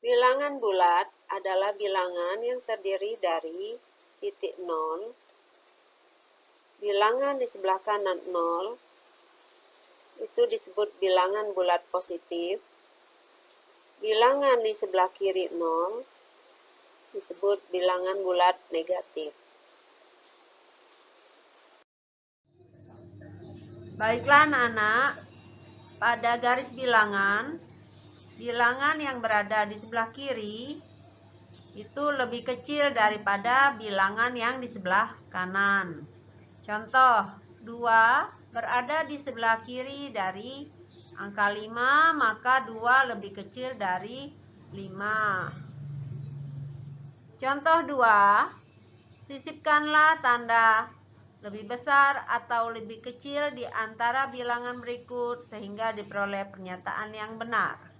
Bilangan bulat adalah bilangan yang terdiri dari titik 0, bilangan di sebelah kanan 0, itu disebut bilangan bulat positif, bilangan di sebelah kiri 0, disebut bilangan bulat negatif. Baiklah anak-anak, pada garis bilangan, bilangan yang berada di sebelah kiri itu lebih kecil daripada bilangan yang di sebelah kanan. Contoh, 2 berada di sebelah kiri dari angka 5, maka 2 lebih kecil dari 5. Contoh 2, sisipkanlah tanda lebih besar atau lebih kecil di antara bilangan berikut sehingga diperoleh pernyataan yang benar.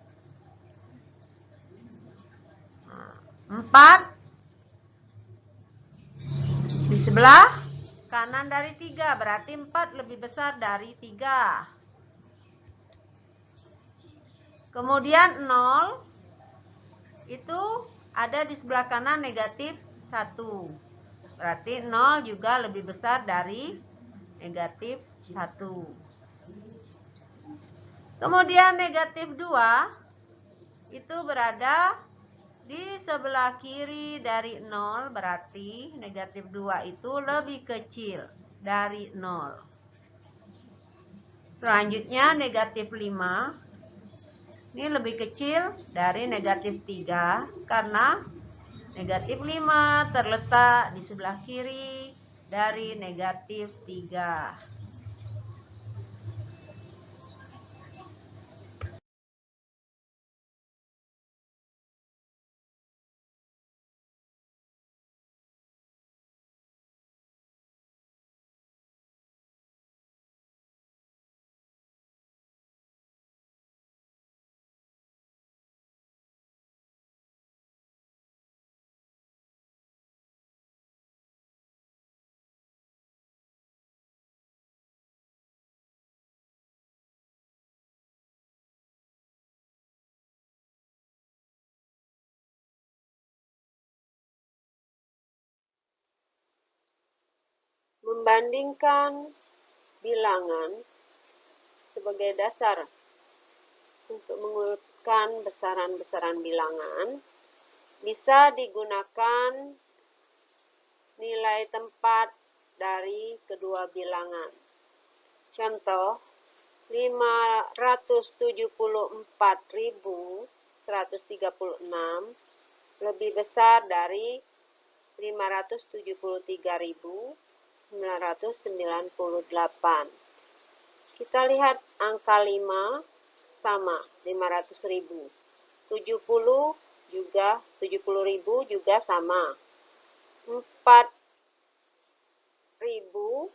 4 di sebelah kanan dari 3, berarti 4 lebih besar dari 3. Kemudian 0 itu ada di sebelah kanan negatif 1. Berarti 0 juga lebih besar dari negatif 1. Kemudian negatif 2 itu berada di sebelah kiri dari 0, berarti negatif 2 itu lebih kecil dari 0. Selanjutnya negatif 5 ini lebih kecil dari negatif 3 karena negatif 5 terletak di sebelah kiri dari negatif 3. Membandingkan bilangan sebagai dasar untuk mengurutkan besaran-besaran bilangan bisa digunakan nilai tempat dari kedua bilangan. Contoh, 574.136 lebih besar dari 573.998. Kita lihat angka 5 sama 500.000. 70.000 juga sama. 4.000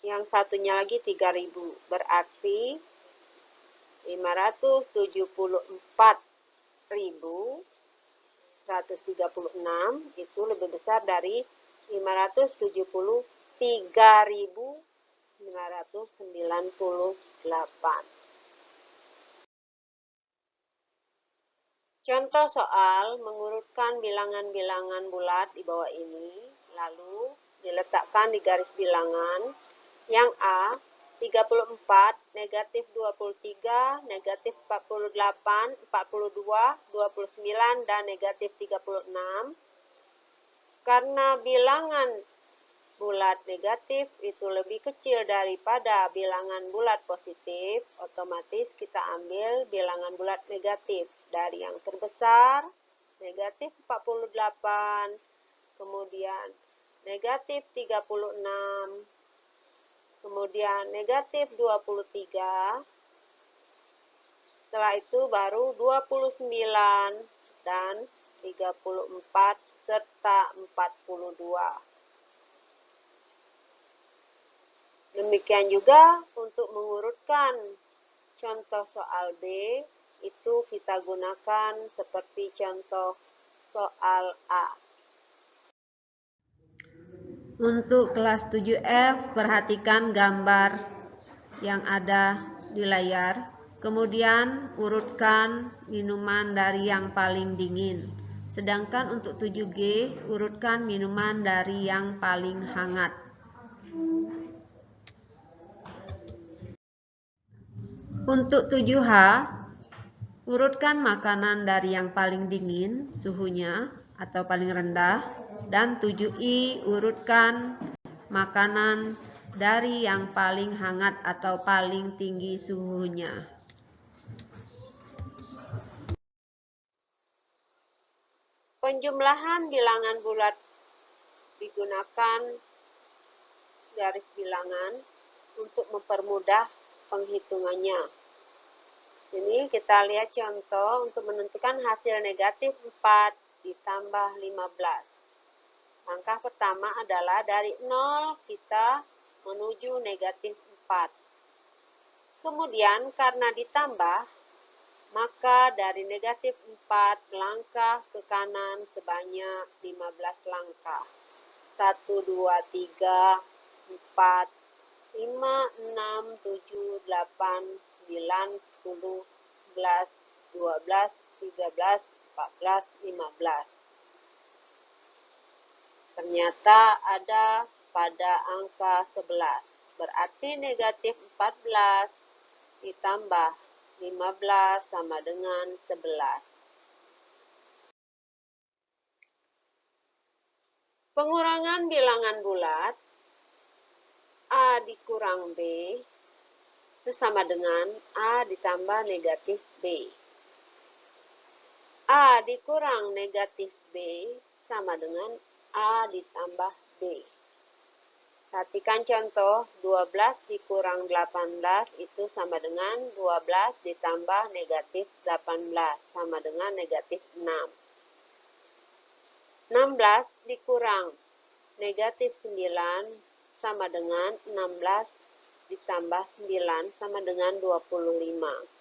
yang satunya lagi 3.000. Berarti 574.136 itu lebih besar dari 573.998. Contoh soal mengurutkan bilangan-bilangan bulat di bawah ini, lalu diletakkan di garis bilangan. Yang A, 34, negatif 23, negatif 48, 42, 29, dan negatif 36. Karena bilangan bulat negatif itu lebih kecil daripada bilangan bulat positif, otomatis kita ambil bilangan bulat negatif dari yang terbesar, negatif 48, kemudian negatif 36, kemudian negatif 23, setelah itu baru 29 dan 34 serta 42. Demikian juga untuk mengurutkan contoh soal B, itu kita gunakan seperti contoh soal A. Untuk kelas 7F, perhatikan gambar yang ada di layar. Kemudian urutkan minuman dari yang paling dingin. Sedangkan untuk 7G, urutkan minuman dari yang paling hangat. Untuk 7H, urutkan makanan dari yang paling dingin suhunya atau paling rendah. Dan 7I, urutkan makanan dari yang paling hangat atau paling tinggi suhunya. Penjumlahan bilangan bulat digunakan garis bilangan untuk mempermudah penghitungannya. Sini kita lihat contoh untuk menentukan hasil negatif 4 ditambah 15. Langkah pertama adalah dari 0 kita menuju negatif 4. Kemudian karena ditambah, maka dari negatif 4 langkah ke kanan sebanyak 15 langkah. 1, 2, 3, 4, 5, 6, 7, 8, 9, 10, 11, 12, 13, 14, 15. Ternyata ada pada angka 11. Berarti negatif 14 ditambah 15 sama dengan 11. Pengurangan bilangan bulat A dikurang B itu sama dengan A ditambah negatif B. A dikurang negatif B sama dengan A ditambah B. Perhatikan contoh, 12 dikurang 18 itu sama dengan 12 ditambah negatif 18, sama dengan negatif 6. 16 dikurang negatif 9 sama dengan 16 ditambah 9 sama dengan 25.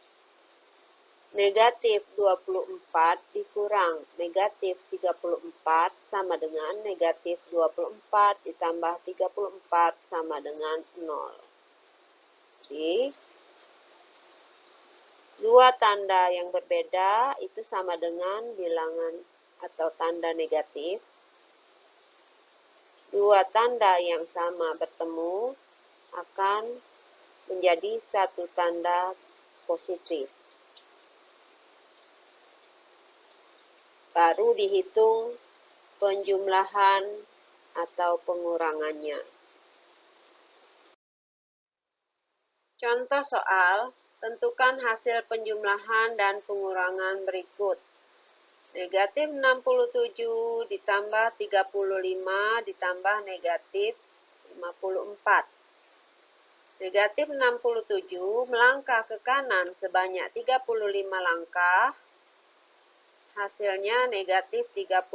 Negatif 24 dikurang negatif 34 sama dengan negatif 24 ditambah 34 sama dengan 0. Jadi, dua tanda yang berbeda itu sama dengan bilangan atau tanda negatif. Dua tanda yang sama bertemu akan menjadi satu tanda positif. Baru dihitung penjumlahan atau pengurangannya. Contoh soal, tentukan hasil penjumlahan dan pengurangan berikut. Negatif 67 ditambah 35 ditambah negatif 54. Negatif 67 melangkah ke kanan sebanyak 35 langkah. Hasilnya negatif 32,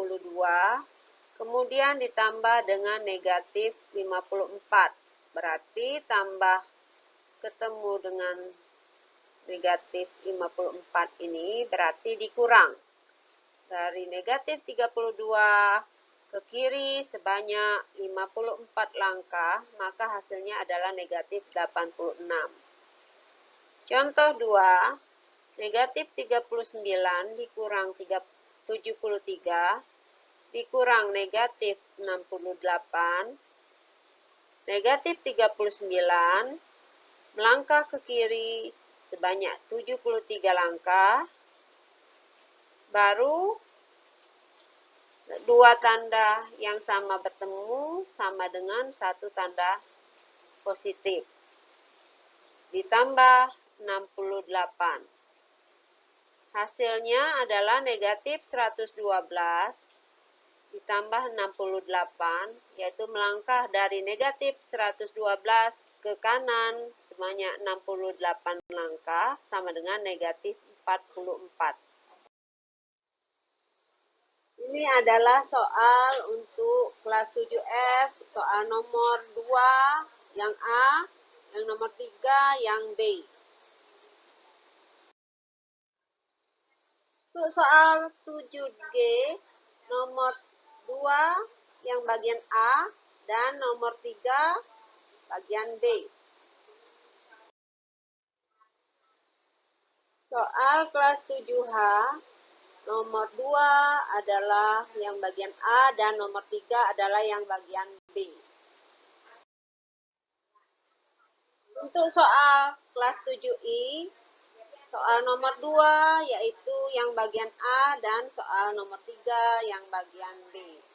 kemudian ditambah dengan negatif 54. Berarti tambah ketemu dengan negatif 54 ini berarti dikurang. Dari negatif 32 ke kiri sebanyak 54 langkah, maka hasilnya adalah negatif 86. Contoh 2. Negatif 39 dikurang 73 dikurang negatif 68. Negatif 39 melangkah ke kiri sebanyak 73 langkah. Baru dua tanda yang sama bertemu sama dengan satu tanda positif. Ditambah 68. Hasilnya adalah negatif 112 ditambah 68, yaitu melangkah dari negatif 112 ke kanan sebanyak 68 langkah, sama dengan negatif 44. Ini adalah soal untuk kelas 7F, soal nomor 2 yang A, yang nomor 3 yang B. Untuk soal 7G, nomor 2 yang bagian A dan nomor 3 bagian B. Soal kelas 7H, nomor 2 adalah yang bagian A dan nomor 3 adalah yang bagian B. Untuk soal kelas 7I, soal nomor 2 yaitu yang bagian A dan soal nomor 3 yang bagian B.